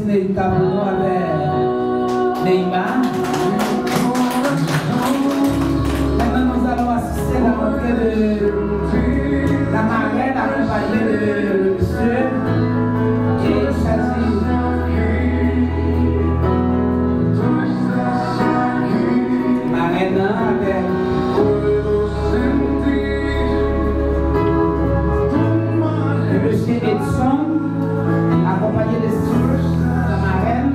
continuer le tableau avec Neymar. Maintenant, nous allons assister à la rentrée de la marraine accompagnée de monsieur et Chazi. Marraine avec le monsieur Edson, accompagné de la marraine.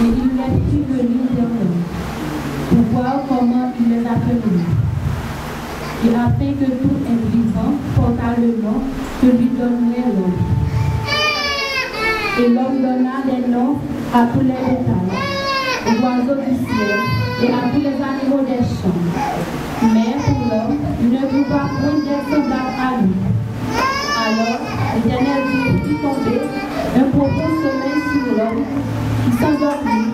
Et il les fit venir vers nous, pour voir comment il les appelait. Et afin que tout être vivant porta le nom que lui donnerait l'homme. Et l'homme donna des noms à tous les bétails, aux oiseaux du ciel et à tous les animaux des champs. Mais pour l'homme, il ne trouva pas point des semblables à lui. Alors, l'Éternel Dieu fit tomber un profond sommeil sur l'homme qui s'endormit.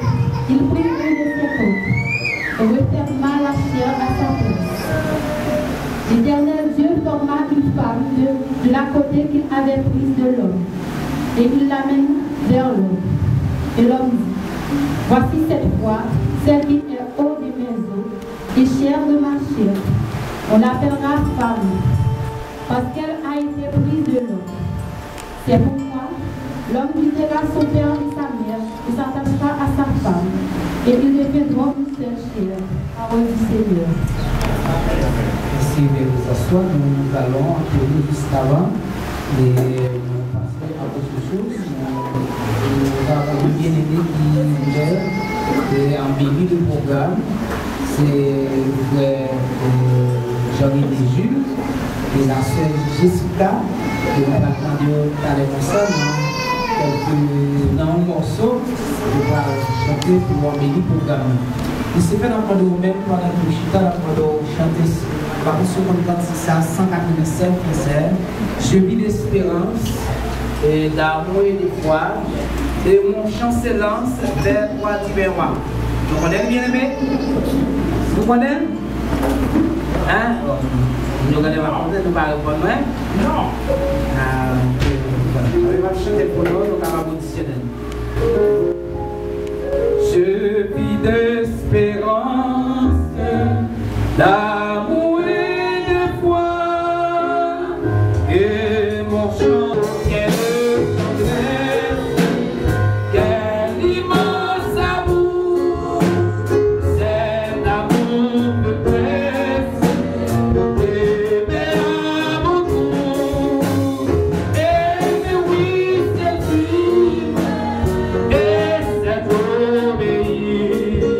Il prit une de ses côtes et referma la chair à sa place. L'Éternel Dieu forma une femme de la côté qu'il avait prise de l'homme et il l'amène vers l'homme. Et l'homme dit, voici cette fois celle qui est haut de mes os et chair de ma chair. On l'appellera femme parce qu'elle a été prise de l'homme. C'est pourquoi l'homme quittera son père et sa mère et s'attachera à sa femme. Et ils deviendront une seule chair. Parole du Seigneur. Merci de vous asseoir. Nous allons appeler juste avant et nous passer à autre chose. Nous avons une bien-aimée qui gère en béni de programme. C'est frère Jean-Yves Jules et la sœur Jessica. Et on va attendre à l'école quelques dans un morceau de chanter pour embellir le programme. Et c'est fait dans le vous-même pendant que je suis là pour chanter. Par contre, c'est ça 187 je vis d'espérance, d'amour et de foi, et mon chancelance vers toi, Tibérois. Vous connaissez bien aimé? Vous connaissez? Hein? Nous allons raconter, nous allons répondre, hein? Non! On va chanter pour nous, nous allons auditionner. Je vis d'espérance, d'amour et de foi, et mon chant est le tendresse, quel immense amour, cet amour me presse, aimer à mon tour, aimer oui c'est vivre, et c'est obéir.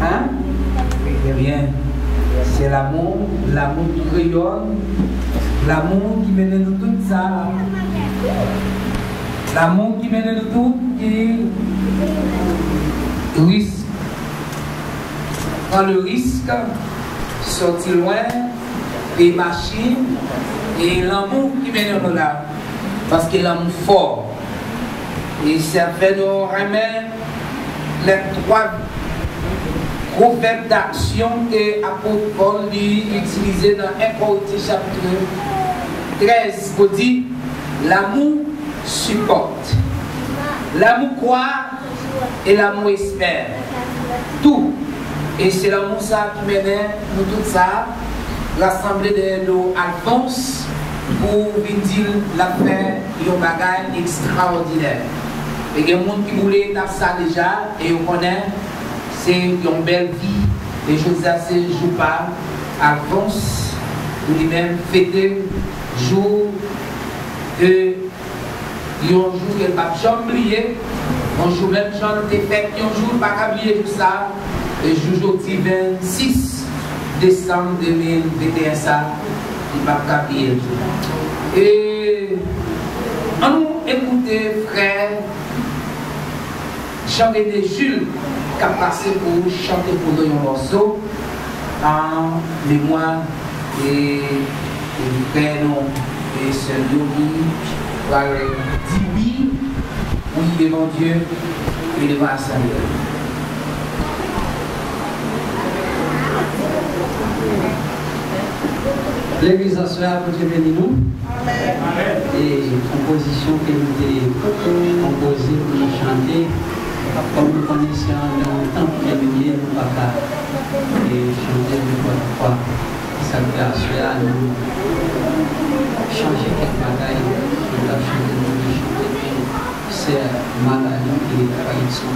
Hein? Eh bien, c'est l'amour qui rayonne, l'amour qui mène nous tout ça. L'amour qui mène nous tout qui risque. Prend le risque, sortir loin, des machines, et l'amour qui mène nous là. Parce que l'amour fort. Et ça fait nous remettre les 3 proverbes d'action que l'apôtre Paul utilisé dans 1 Corinthiens chapitre 13 pour dire l'amour supporte, l'amour croit et l'amour espère. Tout. Et c'est l'amour ça qui mène nous tout ça, l'assemblée de nos Alphonse pour venir dire l'affaire d'un bagage extraordinaire. Et il y a des gens qui voulaient faire ça déjà et on connaît, c'est une belle vie. Les choses assez jouent pas. Alphonse, lui-même fêté jour de un jour qu'elle ne va jamais oublier. Un jour même, j'en ai fait un jour, pas oublier tout ça. Et aujourd'hui, 26 décembre 2021, ça, il ne va pas oublier. Et on nous écoute, frère, chanter de Jules, qui a passé pour chanter pour nous un morceau en mémoire et frère et sœur Yogi. Voilà, dis oui, oui devant Dieu et devant la Seigneur. L'église à soi a béni nous. Et composition que nous avons composée pour nous chanter, comme nous connaissions dans le temps qui est venu, nous ne pouvons pas chanter une fois. Ça fait à soi nous changer quelques bagailles, nous avons chanté, nous chanter. C'est Magali qui est travaillé sur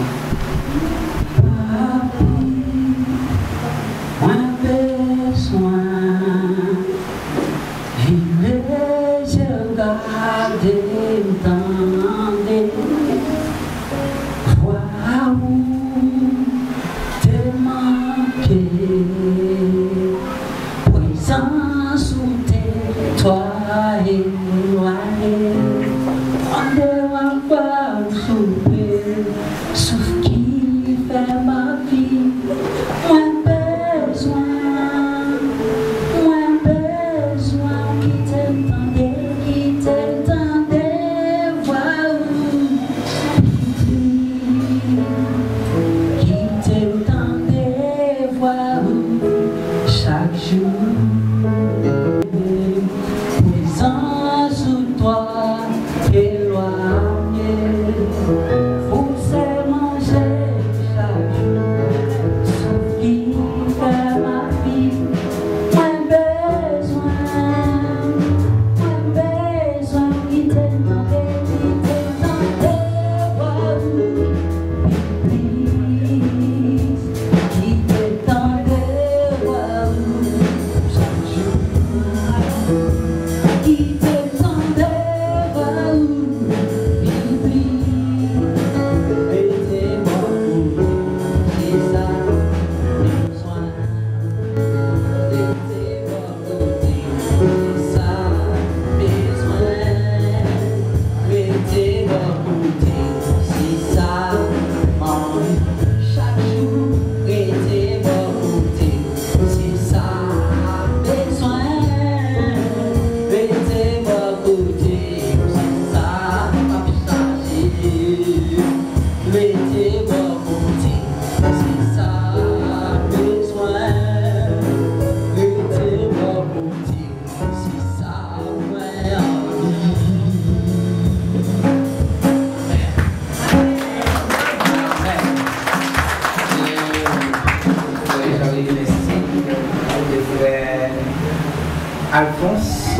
Alphonse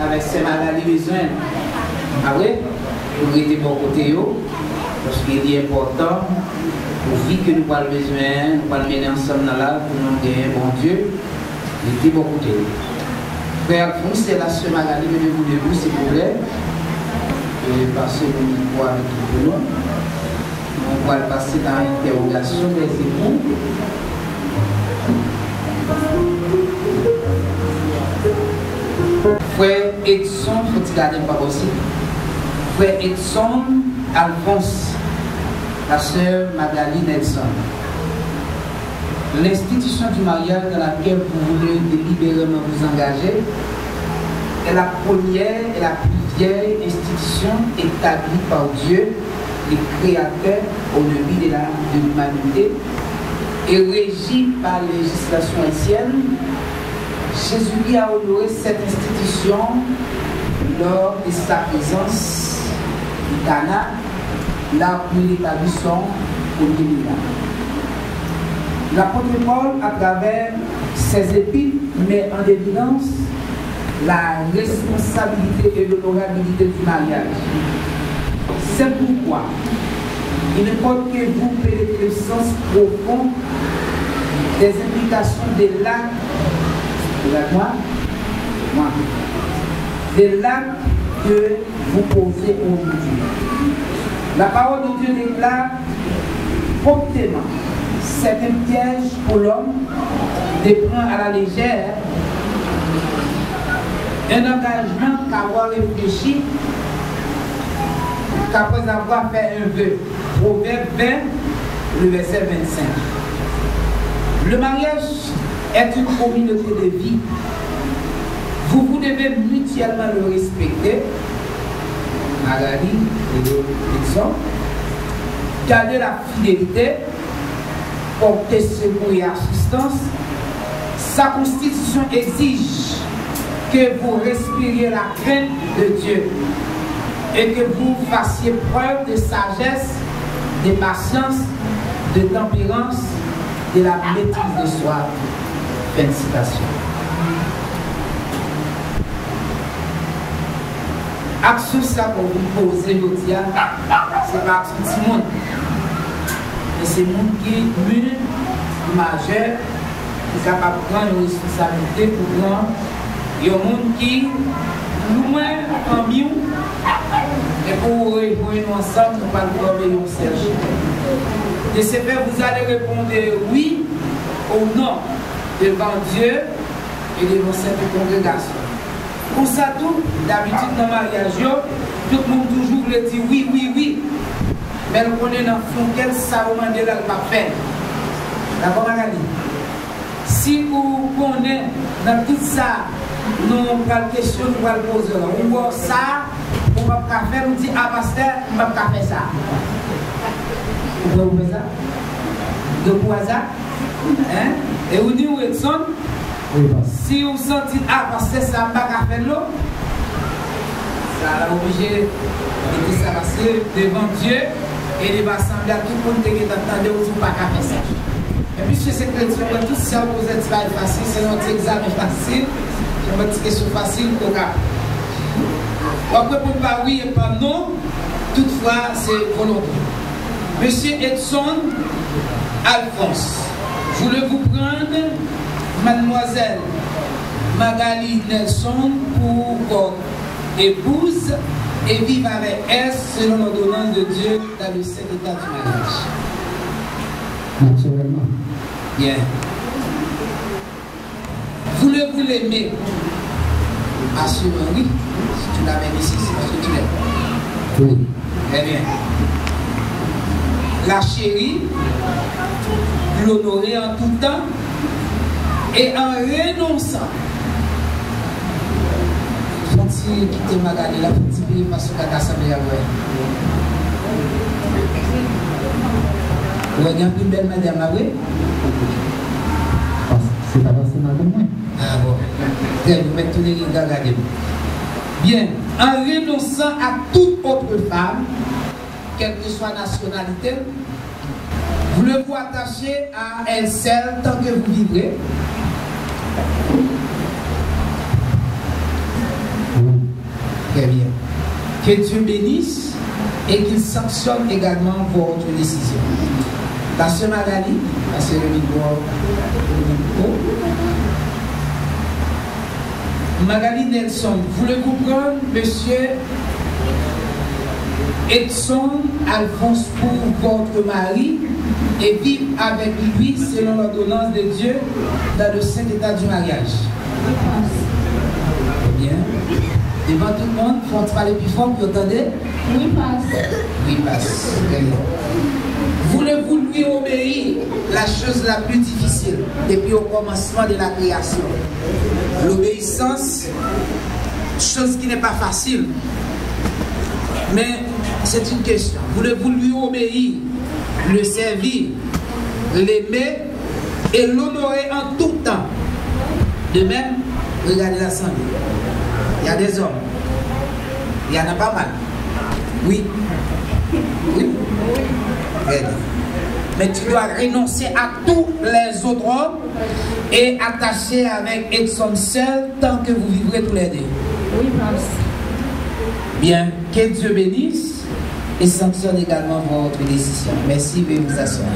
avec ses maladies besoin. Après, pour être bon côté, parce qu'il est important pour vivre que nous avons besoin, nous allons mener ensemble là pour nous gagner bon Dieu. Il était bon côté. Frère Alphonse, c'est la seule maladie, mais vous s'il vous plaît. Parce que nous avons avec tout le monde. On va passer dans l'interrogation des époux. Frère Edson, faut-il garder pas possible. Frère Edson Alphonse, la sœur Magali Nelson. L'institution du mariage dans laquelle vous voulez délibérément vous engager est la première et la plus vieille institution établie par Dieu, le Créateur, au début de l'humanité, et régie par la législation haïtienne. Jésus a honoré cette institution lors de sa présence au Ghana, là où il établit son premier millénaire. L'apôtre Paul, à travers ses épîtres, met en évidence la responsabilité et l'honorabilité du mariage. C'est pourquoi il importe que vous pénétrez le sens profond des implications de l'acte de l'acte que vous posez aujourd'hui. La parole de Dieu déclare promptement c'est un piège pour l'homme de prendre à la légère un engagement qu'avoir réfléchi qu'après avoir fait un vœu. Proverbe 20, le verset 25. Le mariage est une communauté de vie. Vous devez mutuellement le respecter. Magali et Edson. Garder la fidélité, porter secours et assistance. Sa constitution exige que vous respiriez la crainte de Dieu et que vous fassiez preuve de sagesse, de patience, de tempérance, de la maîtrise de soi. Fin de citation. Action ça pour vous poser aujourd'hui, c'est pas action de tout le monde. Mais c'est le monde qui est mûr, majeur, qui est capable de prendre une responsabilité pour prendre. Il y a un monde qui loin en mieux et pour rejoindre ensemble, nous allons trouver un Serge. De ce fait, vous allez répondre oui ou non devant Dieu et devant cette congrégation. Pour ça, tout, d'habitude dans le mariage, tout le monde toujours le dit oui, oui, oui. Mais on est dans le fond, quel savement de là va faire. D'accord, Magali? Si vous connaissez dans tout ça, nous avons une question, nous allons poser. On voit ça, on va faire, on dit, ah, pasteur, on va faire ça. Vous pouvez faire ça? De quoi ça? Hein? Et vous dites, Edson, si vous sentez, ah, pasteur, ça ne va pas faire l'eau, ça va obligé de se passer devant Dieu et de rassembler à tout le monde qui est entendu, vous ne pas faire ça. Et puis, c'est chrétien, tout ça, vous êtes facile, c'est notre examen facile. C'est une petite question facile pour cas. Après, pour pas oui et pas non, toutefois, c'est volonté. Monsieur Edson Alphonse, voulez-vous prendre mademoiselle Magali Nelson pour votre épouse et vivre avec elle selon l'ordonnance de Dieu dans le saint état du mariage? Naturellement. Bien. Voulez-vous l'aimer? Assurément oui. Si tu l'amènes ici, c'est parce que tu l'aimes. Oui. Très bien. La chérie, l'honorer en tout temps et en renonçant. Faut-il quitter Magali là pour dire parce que la assemblée à vous. Vous avez une plus belle madame à vous? C'est pas forcément de moi. Ah bon. Vous mettez tous les regards à bien. En renonçant à toute autre femme, quelle que soit la nationalité, vous le vous attacher à elle seule tant que vous vivrez. Très bien. Que Dieu bénisse et qu'il sanctionne également votre décision. La sœur Magali, la sœur Migor, Magali Nelson, voulez-vous prendre monsieur Edson Alphonse pour votre mari et vivre avec lui selon l'ordonnance de Dieu dans le saint état du mariage. Bien. Devant tout le monde, il faut parler plus fort, vous entendez? Oui, passe. Oui, passe. Voulez-vous lui obéir? La chose la plus difficile depuis au commencement de la création. L'obéissance, chose qui n'est pas facile. Mais c'est une question. Voulez-vous lui obéir, le servir, l'aimer et l'honorer en tout temps? De même, regardez l'assemblée. Il y a des hommes. Il y en a pas mal. Oui. Oui. Mais tu dois renoncer à tous les autres hommes et attacher avec Edson seul tant que vous vivrez tous les deux. Oui, passe. Bien, que Dieu bénisse et sanctionne également votre décision. Merci, veuillez vous asseoir.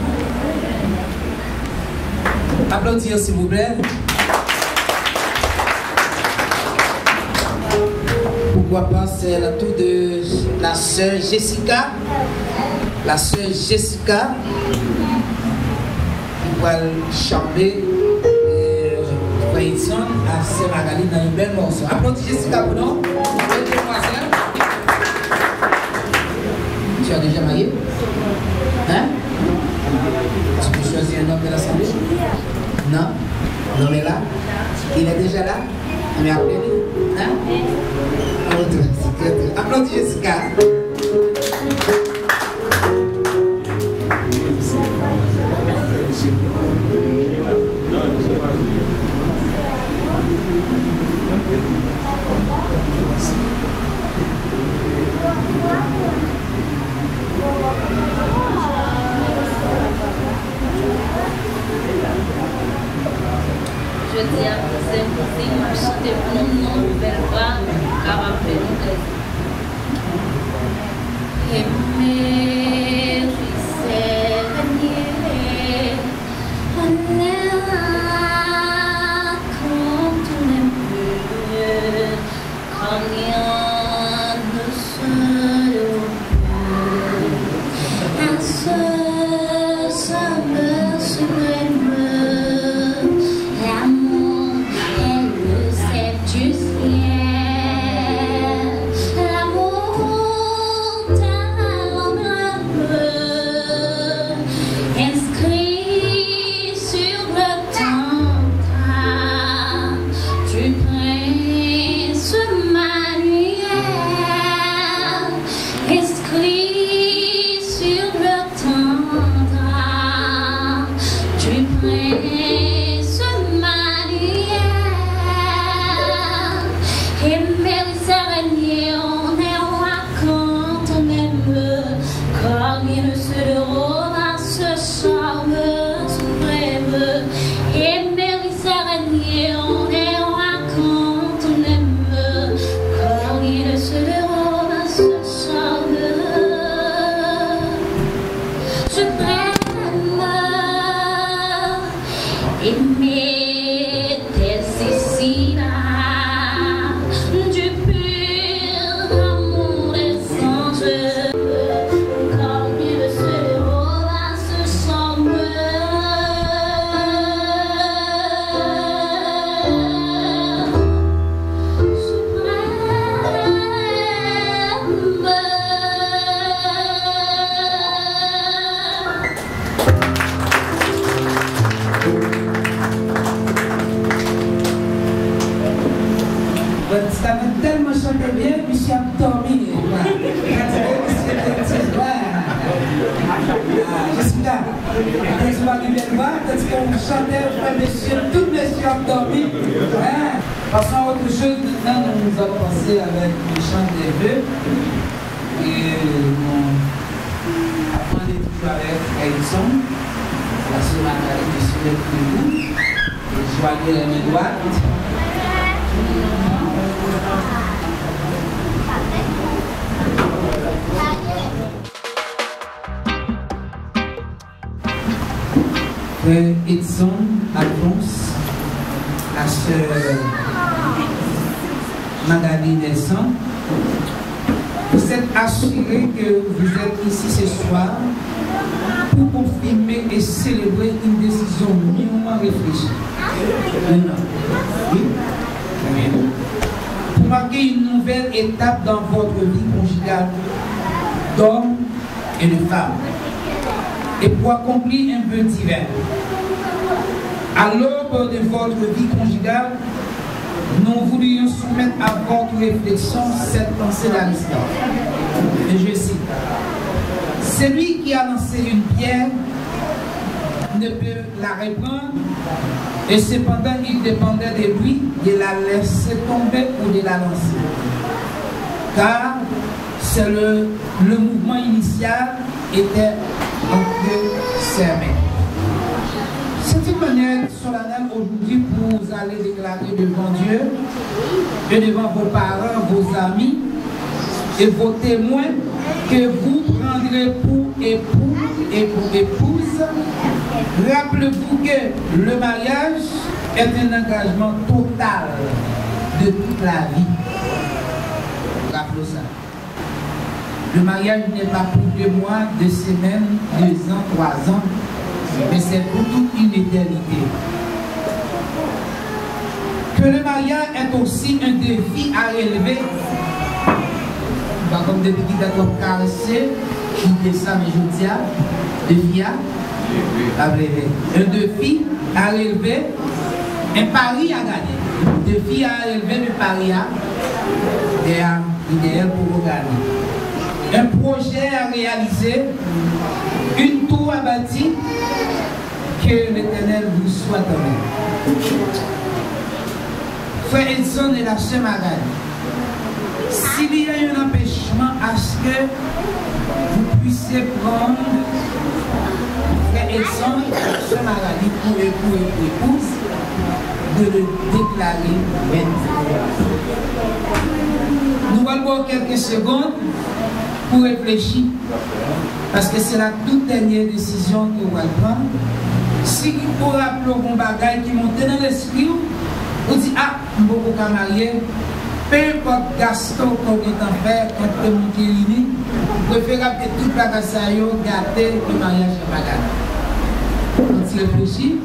Applaudir s'il vous plaît. Pourquoi pas, c'est la tour de la sœur Jessica. La sœur Jessica qui va chanter Edson à Saint-Magali dans une belle morceau. Applaudis Jessica pour nous. Tu as déjà marié? Hein? Tu peux choisir un homme de l'assemblée? Non? L'homme est là? Il est déjà là? Mais appelez-le? Hein? Applaudis Jessica. Je dis à vous imposer, marcher pour nous, non, vers là, car après nous, aimer, c'est venir, on est là, quand on aime mieux, quand rien ne se loue, à ce semble suprême. Ça va tellement chanter bien, puis je suis endormi. Jessica, quand tu vas arriver là, quand on chantait, frère monsieur, tout monsieur endormi. Passons à autre chose, maintenant nous allons passer avec le chant des vœux. Et apprendre toujours avec Edson, la sœur Magali qui se lève pour vous. Et joignez les mains droites. Edson Alphonse, la sœur Magali Nelson, vous êtes assuré que vous êtes ici ce soir pour confirmer et célébrer une décision mûrement réfléchie. Oui. Pour marquer une nouvelle étape dans votre vie conjugale d'homme et de femme. Et pour accomplir un vœu divin. À l'aube de votre vie conjugale, nous voulions soumettre à votre réflexion cette pensée d'Aristote. Et je cite: celui qui a lancé une pierre ne peut la reprendre, et cependant il dépendait de lui de la laisser tomber ou de la lancer. Car c'est le mouvement initial était entre ses mains. C'est une manière solennelle aujourd'hui pour vous aller déclarer devant Dieu et devant vos parents, vos amis et vos témoins que vous prendrez pour époux et pour épouse. Rappelez-vous que le mariage est un engagement total de toute la vie. Rappelez ça. Le mariage n'est pas pour 2 mois, 2 semaines, 2 ans, 3 ans, mais c'est pour toute une éternité. Que le mariage est aussi un défi à relever. Pas comme depuis qu'il est caressé, qui descend les jours, défi à relever. Un défi à relever, un pari à gagner. Défi à relever, un pari à idéal pour gagner. Un projet à réaliser, une tour à bâtir, que l'Éternel vous soit donné. Frère Edson et la sœur Magali, s'il y a un empêchement à ce que vous puissiez prendre Frère Edson et la sœur Magali pour époux et épouse, de le déclarer maintenant. Nous allons voir quelques secondes pour réfléchir, parce que c'est la toute dernière décision que vous allez prendre. Si vous rappelez un bagage qui monte dans l'esprit, vous dites: ah, je ne peux pas marier, peu importe Gaston qu'on est en faire, quand vous montez l'uni, vous préférez que toute la casse à vous gâter le mariage de bagage. Quand vous réfléchissez,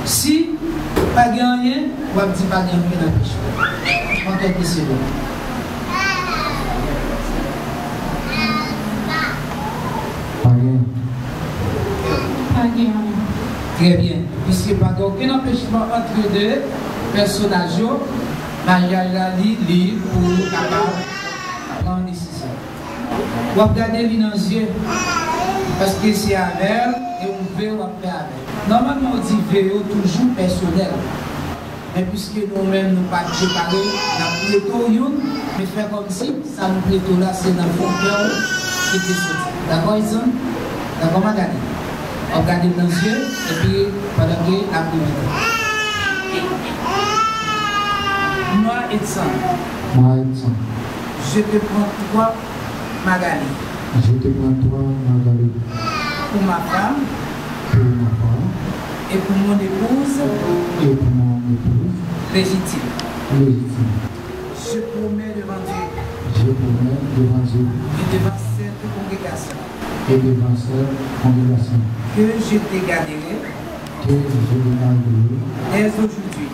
si pas gagné, vous allez dire pas gagné dans le péché. En quelques secondes. Très bien. Puisque pas aucun empêchement entre deux personnages, mariage la libre pour capable prendre une décision. Vous regardez les dans les yeux, parce que c'est avec elle et on veut faire avec. Normalement on dit vélo toujours personnel. Mais puisque nous-mêmes nous pas préparés, nous pléto, mais faire comme si ça nous pléto là, c'est dans le fond cœur qui est sorti. D'accord, Ison? D'accord, madame? Regardez dans les yeux et puis pendant que la prière. Moi, Edson. Je te prends toi, Magali. Je te prends toi, Magali. Pour ma femme. Pour ma femme. Et pour mon épouse. Et pour mon épouse. Légitime. Légitime. Je promets devant Dieu. Je promets devant Dieu. Et devant cette congrégation. Et devant cette congrégation. Que je te garderai. Que je te garderai. Dès aujourd'hui.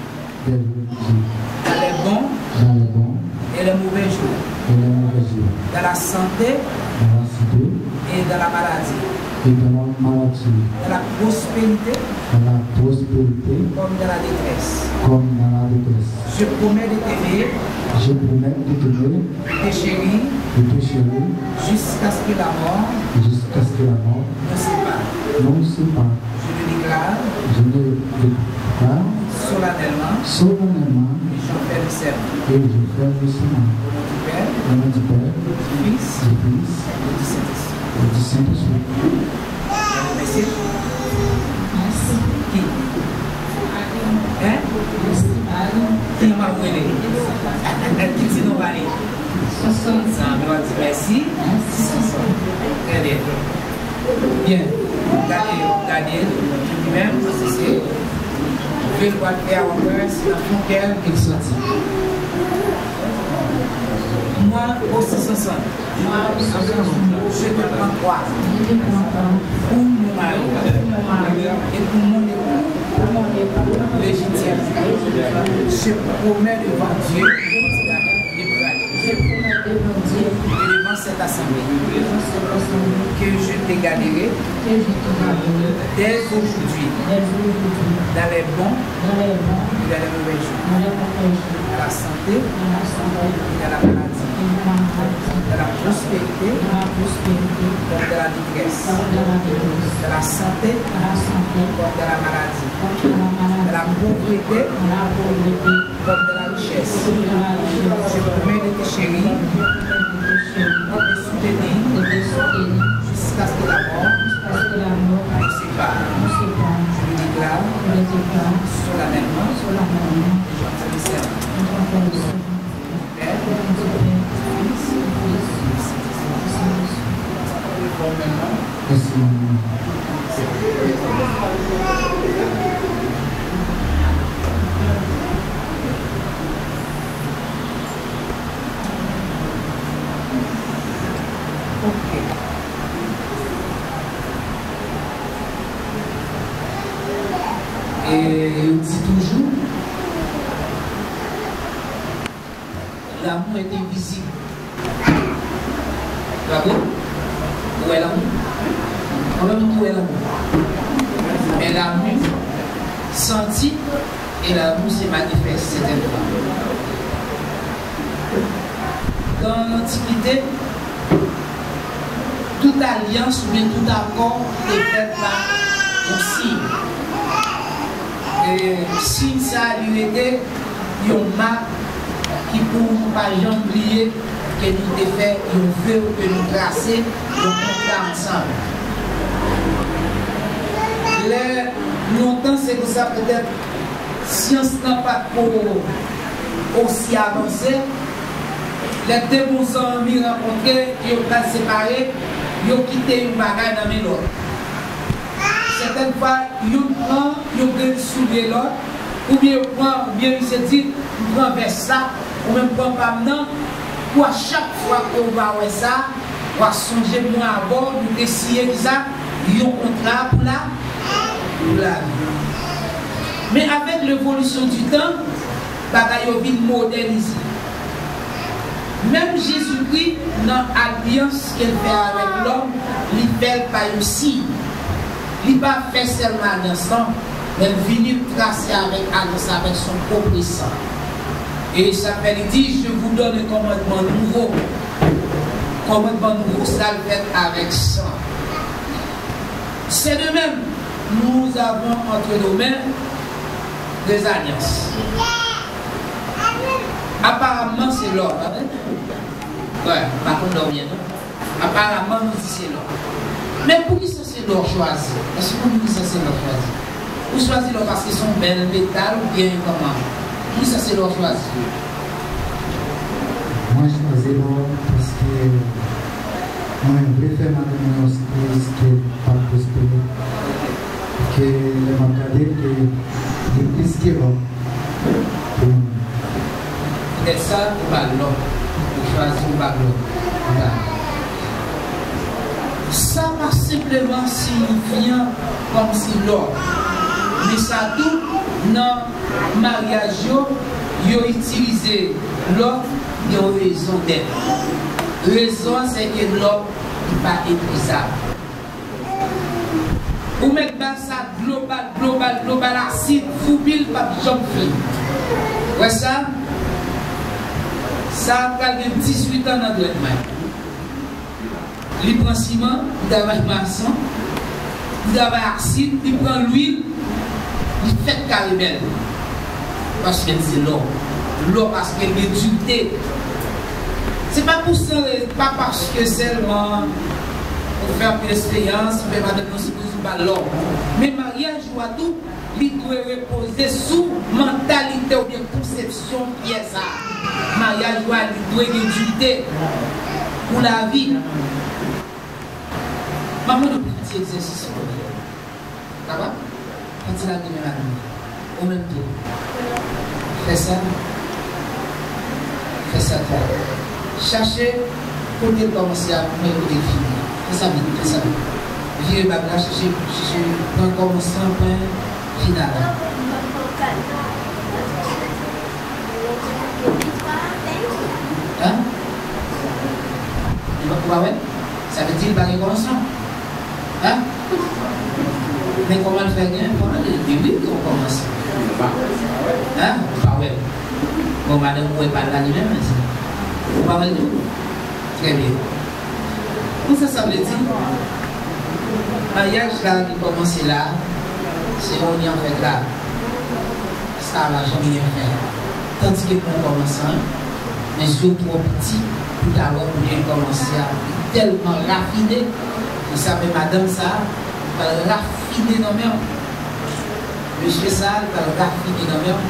Dès aujourd'hui. Dans les bons. Dans les bons. Et les mauvais jours. Et les mauvais jours. Dans la santé. Dans la santé. Et dans la maladie. Et dans la maladie. Dans la prospérité. Dans la prospérité. Comme dans la détresse. Comme dans la détresse. Je promets de t'aimer. Je promets de t'aimer. De te chérir. De te chérir. Jusqu'à ce que la mort. Jusqu'à ce que la mort. Ne sépare. Non, c'est pas. Je le déclare. Je le déclare. Solennellement. Solennellement. Et j'en fais le serment. Et je fais le serment. Du Père. Au nom du Père. Du Fils. Du Fils. Et du Saint-Esprit. Et du Saint-Esprit. Merci. Merci. Qui? Hein? Qui m'a brûlé? Qui dit nous parler? Merci. Très bien. Bien. Regardez, lui-même, c'est. Je vais le faire encore, c'est dans ton cœur qu'il sortit. Moi, Moi aussi, c'est ça. Je te prends toi pour mon mari et pour mon époux légitime. Je promets devant Dieu et devant cette assemblée que je te garderai dès aujourd'hui dans les bons et dans les mauvais jours, dans la santé et dans la maladie, dans la prospérité et dans la détresse, dans la santé et dans la maladie, dans la pauvreté comme de la richesse. Je promets de te chérir, de te soutenir jusqu'à ce que la mort nous sépare. Je le déclare solennellement et j'en fais le serment. Père, Merci, maman. Et on dit toujours, l'amour est invisible. D'accord? Où est l'amour? On va nous où est l'amour. Mais l'amour senti et l'amour se manifeste certainement. Dans l'Antiquité, toute alliance ou bien tout accord est fait par un signe. Et si ça lui était, il y a une marque qui pour ne pas jamais oublier que nous avons fait un vœu que nous tracer, nous comptons ensemble. Longtemps, c'est pour ça peut-être science n'a pas aussi avancé. Les deux bons amis rencontrés, ils ont pas séparé, ils ont quitté une bagaille dans mes l'autre. Certaines fois, ils prennent soulever l'autre, ou bien ils se disent, ils prennent vers ça, ou même prennent pas maintenant, pour à chaque fois qu'on va voir ça, on va songer moins à bord, nous décider ça, ils ont un contrat pour la vie. Mais avec l'évolution du temps, bagaille a vite modernisé. Même Jésus-Christ, dans l'alliance qu'il fait avec l'homme, il fait pas aussi. Il ne va pas faire seulement alliance, mais venir tracer avec son propre sang. Et ça fait, il dit, je vous donne un commandement nouveau. Commandement nouveau, ça le fait avec sang. C'est de même, nous avons entre nos mains des alliances. Apparemment, c'est l'or. Ouais, par contre, l'or vient, non? Apparemment, nous disons c'est l'or. Mais pour qui ça c'est l'or choisi? Est-ce que vous dites ça c'est l'or choisi? Vous choisissez l'or parce qu'ils sont belles, métal ou bien comment? Qui ça c'est l'or choisi? Moi, je choisis l'or parce que moi, je voulais faire ma démonstration qui n'est pas prospérée. Que je m'a regardé que je plus que l'or. C'est ça ou pas l'or? Vous choisissez ou pas l'or? Ça va simplement signifier comme si l'or. Mais ça tout, dans le mariage, ils ont utilisé l'or pour une raison d'être. La raison, c'est que l'or n'est pas épuisable. Vous mettez ça global, acide, vous pile, pas de jambes fines. Vous voyez ça? Ça a 18 ans dans le traitement. Il prend ciment, il travaille maçon, il travaille acide, il prend l'huile, il fait caramel. Parce que c'est l'or. L'or parce qu'elle est dureté. Ce n'est pas pour ça, pas parce que seulement pour faire une expérience, on peut pas de l'or. Mais mariage ou à tout, il doit reposer sous mentalité ou bien conception qui est ça. Mariage ou à il doit être dureté pour la vie. Maman, un petit exercice pour vous. Ça va? Quand il a donné la nuit, au même pied. Fais ça. Fais ça toi. cherchez côté commencer à finir. C'est ça, c'est ça. Virez ma place, cherchez point commençant, point final. Hein? Ça veut dire pas les commençants. Hein? Mais comment le faire bien? Comment le dire qu'on commence? Hein? Pas ouais. Bon, madame, vous ne pouvez pas là lui-même. Vous parlez de vous? Très bien. Pour ça veut dire, mariage là qui commence là, c'est on y en fait là. Ça va jamais rien faire. Tandis que pour commencer, mais surtout trop petit, tout à l'heure, pour bien commencer à tellement raffiné. Vous savez, madame, ça, va raffiner dans même. Monsieur, ça, va raffiner dans même.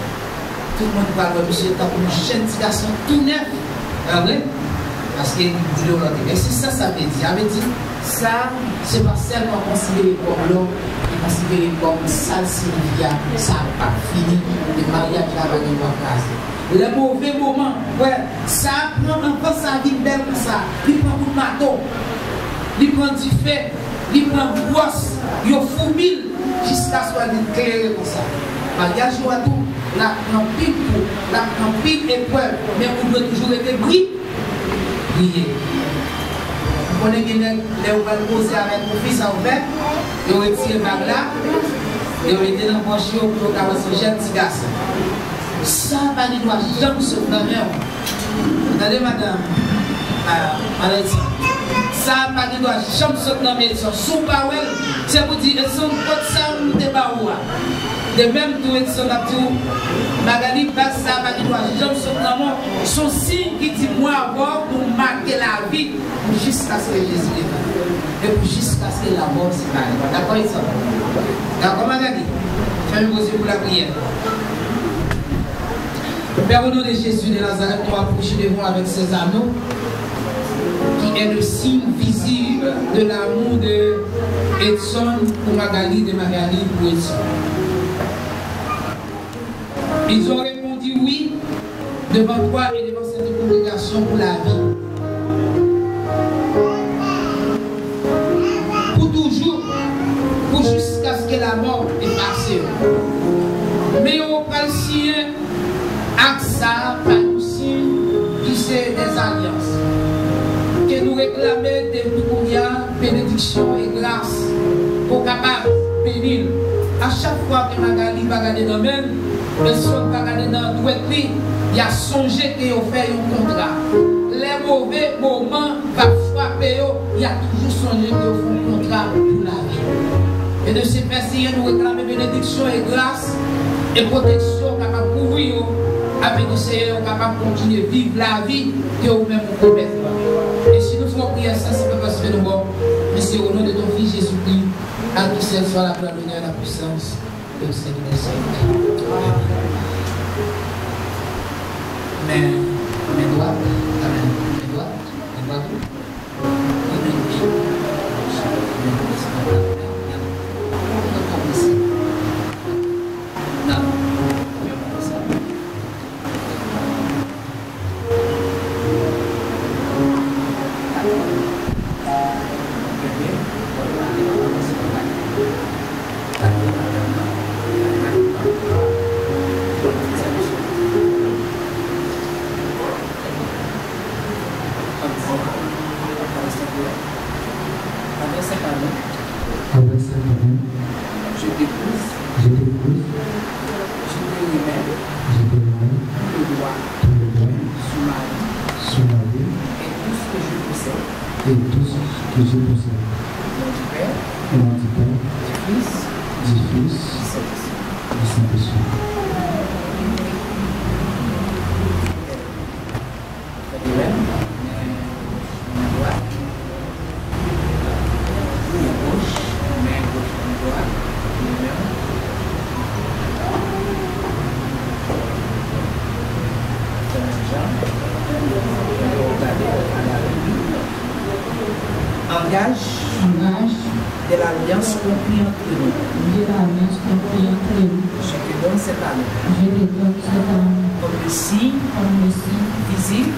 Tout le monde parle de monsieur, tant que jeune petit garçon tout neuf. Ah oui? Parce qu'il dit l'autre. Et c'est ça, ça veut dire. Ça veut dire, ça, c'est pas seulement considéré comme l'homme, mais considéré comme ça, ça n'a pas fini. Le mariage là va devoir passer. Le mauvais moment, ouais, ça prend encore sa vie belle comme ça. Il prend tout le maton, il prend du fait, il prend brosse, il fout mille jusqu'à ce qu'il éclairé comme ça. Mariage, il tout. La pile pour, la pile épreuve, mais vous devez toujours être brillé. Vous connaissez que les vous allez poser avec vos fils à ouvert, et vous retirez bague là, et vous mettez dans le poche pour avoir ce jeune petit garçon. Ça, pas du doigt, jamais se faire. Attendez, madame, ça, pas du doigt, jamais se faire. Sous Bawel, c'est pour dire, ils sont pas ça, nous te baoua. De même, tout est son abdou, Magali passe ça, pas du doigt, jamais se faire. Son signe qui dit moi avoir pour marquer la vie, jusqu'à ce que Jésus est. Et jusqu'à ce que la mort se passe. D'accord, ils sont. D'accord, Magali? Fais-moi poser pour la prière. Père, au nom de Jésus de Nazareth, nous approchons devant avec ces anneaux, qui est le signe visible de l'amour de Edson pour Magali, de Magali pour Edson. Ils ont répondu oui devant toi et devant cette congrégation pour la vie. Pour toujours, pour jusqu'à ce que la mort est passée. Mais au palcien, AXA, Panoussi, qui c'est des alliances. Que nous réclamons depuis combien bénédiction et grâce pour capable bénir. À chaque fois que Magali va regarder dans le même, personne va regarder dans le douette, il y a songé qu'il a fait un contrat. Les mauvais moments vont frapper, il y a toujours songé qu'il a fait un contrat pour la vie. Et de ces personnes, nous réclamons bénédiction et grâce et protection capable de couvrir. Avec nous, Seigneur, capable de continuer à vivre la vie que vous-même vous promettez. Et si nous faisons prier ça, c'est pas parce que nous sommes. Mais c'est au nom de ton Fils Jésus-Christ, à qui seul soit la gloire, l'honneur et la puissance et au Seigneur des siècles. Amen. Amen. Droite. Amen. Amen. Droite. Amen. Droite. Amen. Et tout ce que je possède. Au nom du Père, du Fils, du Saint-Esprit. Engage de l'alliance compris entre nous. Je te donne cette année. Comme le signe visible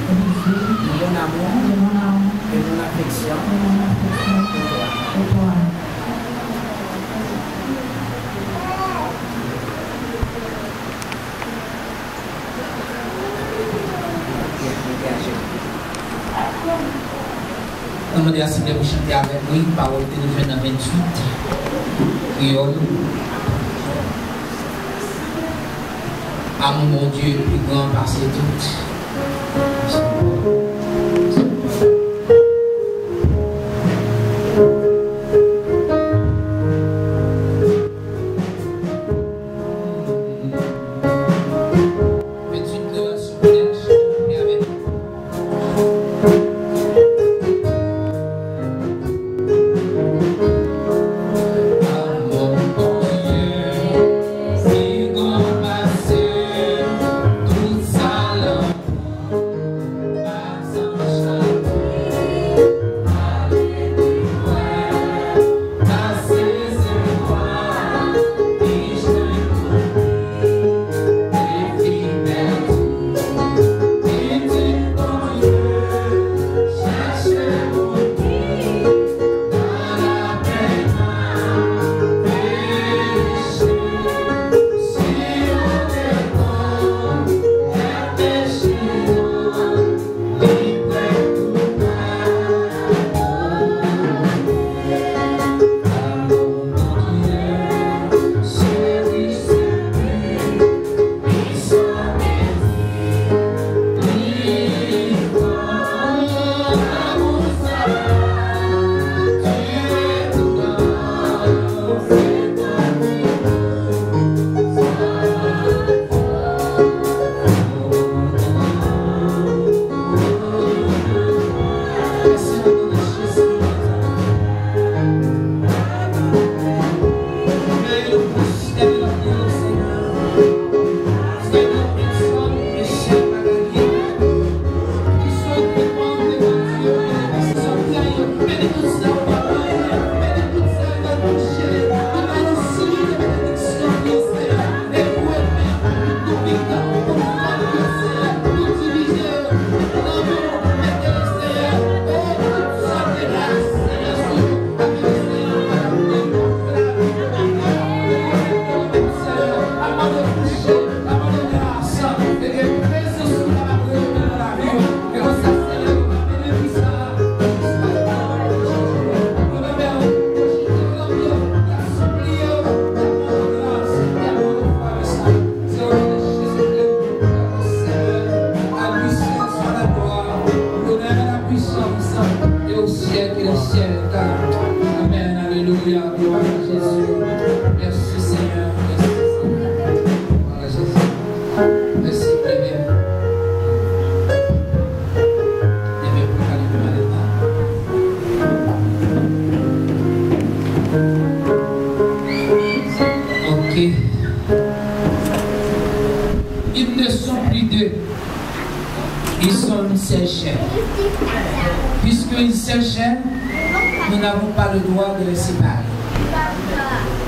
de mon amour affection. On m'a dit à Sylvie vous chanter avec lui, parole de nous dans 28, Créole. Amour mon Dieu, plus grand par ses doutes.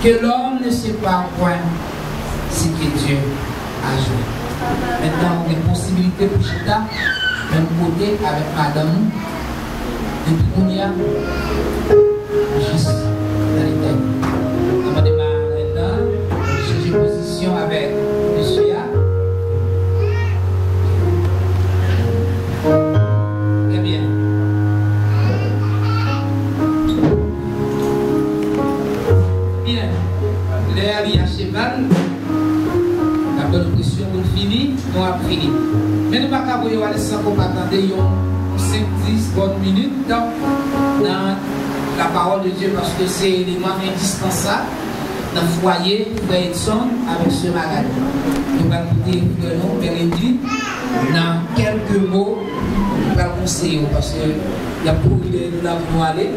Que l'homme ne sait pas point ce que Dieu a joué. Maintenant, on a des possibilités pour Chita, même côté avec madame, depuis qu'on y a, juste dans les têtes. On va démarrer maintenant, changer position avec monsieur A. Très bien. Bien. L'air y a cheval. La bonne pression, on finit, on a fini. Mais nous ne pouvons pas aller sans qu'on attendre 5-10 bonnes minutes dans la parole de Dieu parce que c'est l'élément indispensable dans le foyer frère Edson avec ce magasin. Nous allons écouter le nom Bérédine dans quelques mots, nous allons conseiller parce qu'il y a beaucoup de nous avons aller.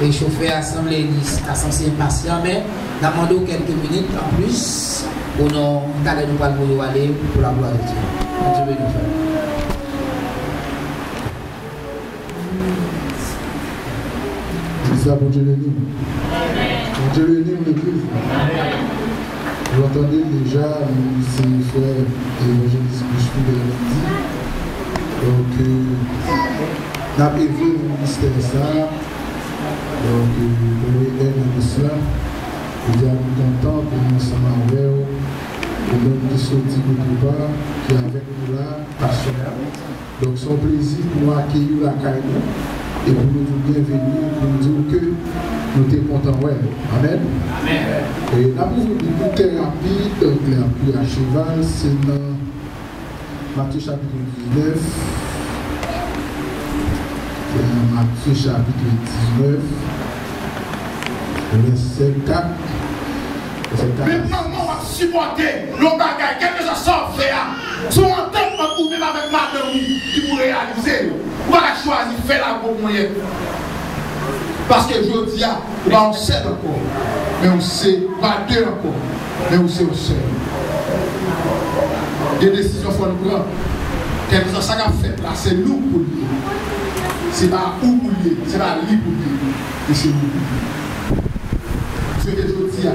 Les chauffeurs assemblés disent censé impatient, mais nous demandons quelques minutes en plus pour nous aller pour la gloire de Dieu. Dieu veut nous faire. C'est ça pour Dieu le livre. Pour Dieu le livre, l'église. Vous entendez déjà, c'est frère évangéliste Bouchou de la midi. Donc, n'a pas vu le ministère ça. Donc, il y a un cela. Je suis content pour nous ensemble avec vous. Pour nous sortir de Touba, qui est avec nous là, passionnel. Donc, c'est un plaisir pour nous accueillir la caille et pour nous dire bienvenue, pour nous dire que nous sommes contents. Ouais. Amen. Amen. Et la pour une thérapie, donc la à cheval, c'est dans Matthieu chapitre 19. Matthieu chapitre 19, verset 4. Maintenant, on va supporter le bagage, quel que soit fait. Si on entend ou même avec madame qui vous réaliser, on va choisir faire la bonne moyenne. Parce que je dis, on sait encore, mais on sait pas deux encore, mais on sait au seul. Des décisions faut nous prendre. Quel que soit ça qu'a fait là, c'est nous pour lui. C'est pas où pour lui, c'est pas lui pour lui, et c'est nous pour lui. Ce que je dis,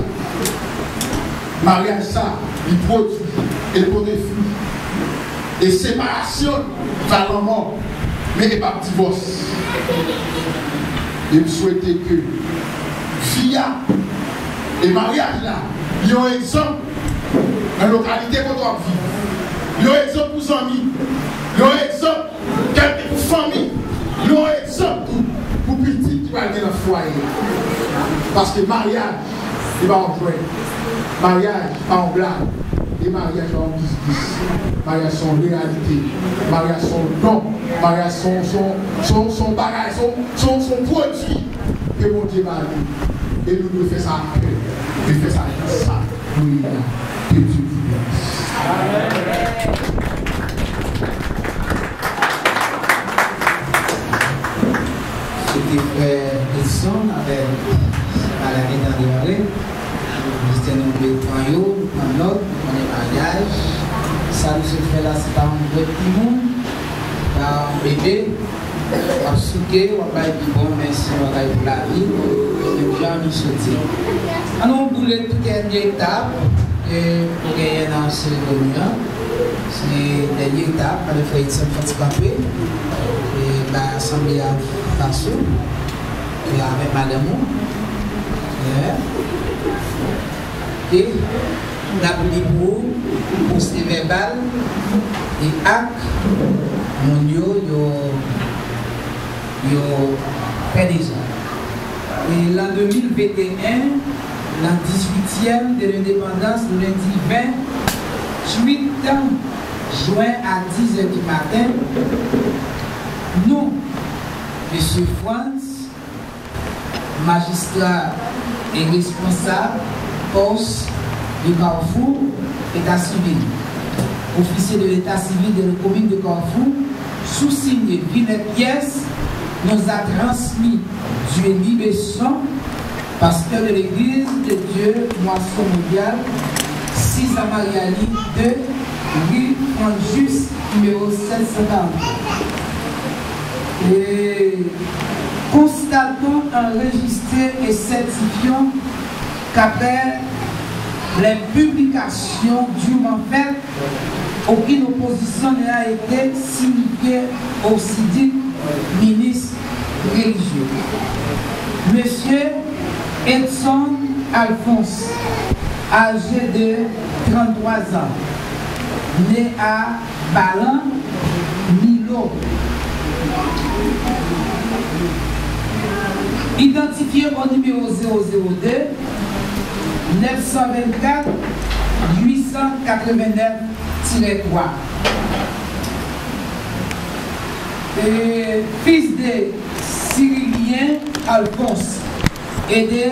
mariage ça, il produit, il produit fruit. Et séparation va la mort, mais il n'y a pas de divorce. Et je souhaite que via et mariage là, il y a un exemple dans la localité qu'on doit vivre. Il y a un exemple pour les amis, il y a un exemple pour la famille, il y a un exemple pour les petits qui vont aller dans le foyer. Parce que mariage, il va en jouer. Mariage, pas en blague. Et mariage, pas en business. Mariage, son réalité. Mariage, son don. Mariage, son bagage, son produit. Que mon Dieu va aller. Et nous devons faire ça à cœur. Et faire ça avec ça. Oui, que Dieu vous bénisse. Amen. C'était frère Edson avec Maladie dans les arrêts. C'était nous deux points, un autre, on est mariage. Ça nous se fait là, c'est pas un autre monde, pas un bébé. On a souqué, on va être bon, mais si on va pour la vie, on va nous sauter. Alors, on voulait toute dernière étape pour gagner dans ce domaine. C'est la dernière étape, avec frère Edson Fatipapé, et l'Assemblée à Faso, et avec Madame. Et la pour ces verbal et actes mondiaux fait déjà. Et l'an 2021, l'an 18e de l'indépendance, le lundi 28 juin à 10h du matin, nous, M. France, magistrat et responsable, poste du Carrefour, État civil, officier de l'État civil de la commune de Carrefour, sous-signé Vinette Pièce, nous a transmis Dieu Libesson, pasteur de l'église de Dieu, Moisson Mondial, 6 à Mariali 2, rue Franjus, numéro 740. Et constatons, enregistrés et certifions qu'après les publications durement faites, aucune opposition n'a été signifiée au dit ministre religieux. Monsieur Edson Alphonse, âgé de 33 ans, né à Balan, Milo, identifié au numéro 002 924 889-3. Fils de Cyrilien Alphonse et de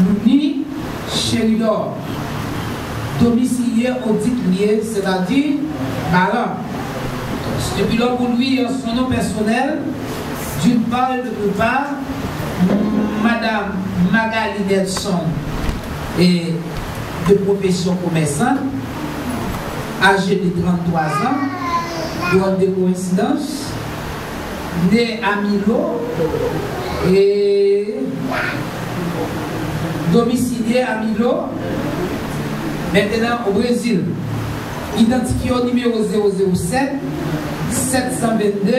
Louni Chéridor, domicilié au Titlier, c'est-à-dire Balan. Depuis là, pour lui, son nom personnel, d'une part et d'autre part, Madame Magali Nelson, et de profession commerçante, âgée de 33 ans, drôle de coïncidence, né à Milo et domicilié à Milo, maintenant au Brésil, identifié au numéro 007 722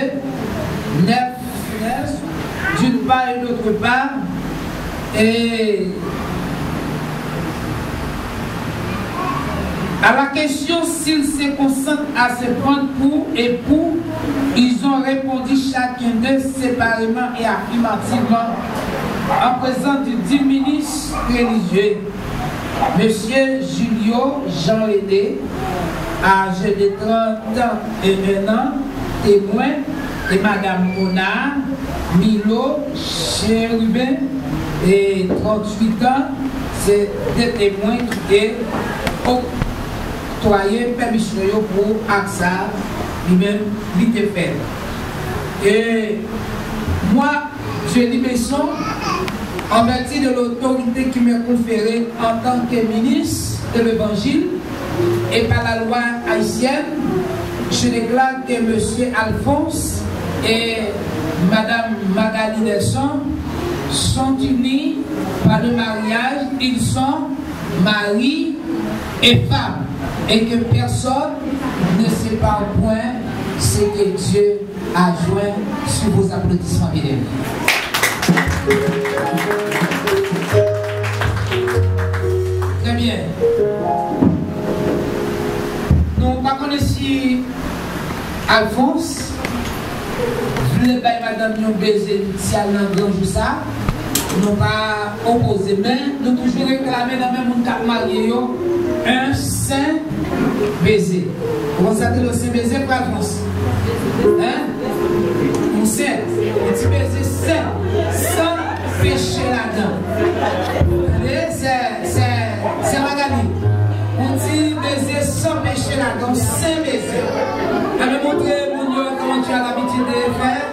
9 jeunesse, d'une part et d'autre part. Et à la question s'ils se consentent à se prendre pour époux, ils ont répondu chacun d'eux séparément et affirmativement en présence du dit ministre religieux, Monsieur Julio Jean-Lédé, âgé de 31 ans, témoin, et Madame Mona Milo Chérubin, et 38 ans, c'est des témoins qui étaient octroyés permission pour AXA, lui-même, l'ITFL. Et moi, je dis Besson, en vertu de l'autorité qui m'est conférée en tant que ministre de l'Évangile et par la loi haïtienne, je déclare que M. Alphonse et Mme Magali Nelson sont unis par le mariage, ils sont mari et femme, et que personne ne sépare point ce que Dieu a joint sur vos applaudissements, mesdames. Très bien. Nous connaissons Alphonse. Je voulais pas madame nous baiser initial dans le grand jour ça. Nous pas opposé, mais nous toujours réclamer dans même monde marié un saint baiser. Comment ça que le saint baiser pour Alphonse? Hein? On sait, un petit baiser saint, sans péché là-dedans. C'est Magali. On dit baiser sans péché là-dedans, saint baiser. Je vais montrer mon Dieu comment tu as l'habitude de faire.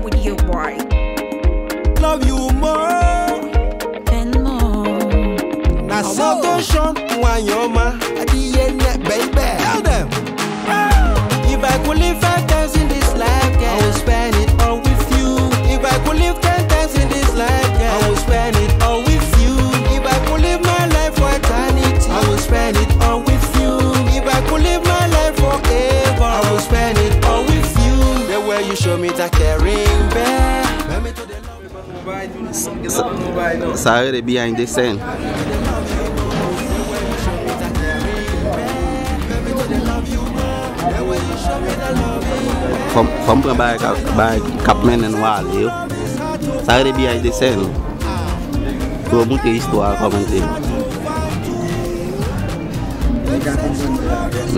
With you, boy. Love you more and more. Now, so don't show why you're my baby. Tell them. If I could live 5 times in this life, yeah, I will spend it all with you. If I could live 10 times in this life, yeah, I will spend it all with you. If I could live my life for eternity, I will spend it all with you. If I could live my life forever, I will spend it all with you. The way you show me that caring. Sorry, behind the scene. The way you show me the love. Faut prendre cap menen wale. Ça aurait bien des scènes. Pour montrer l'histoire comment c'est.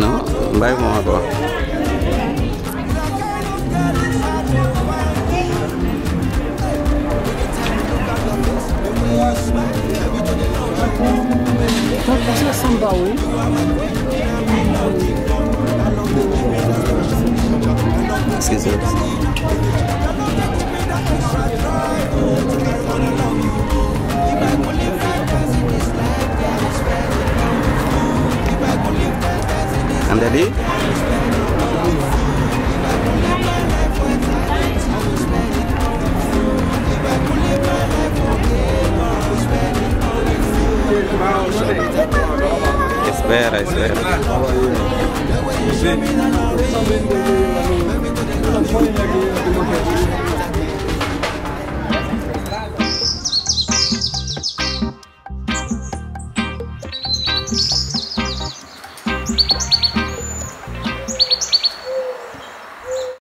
Non, bah moi toi. Ça samba, oui. Excusez-moi. And daddy? Espera. Sim.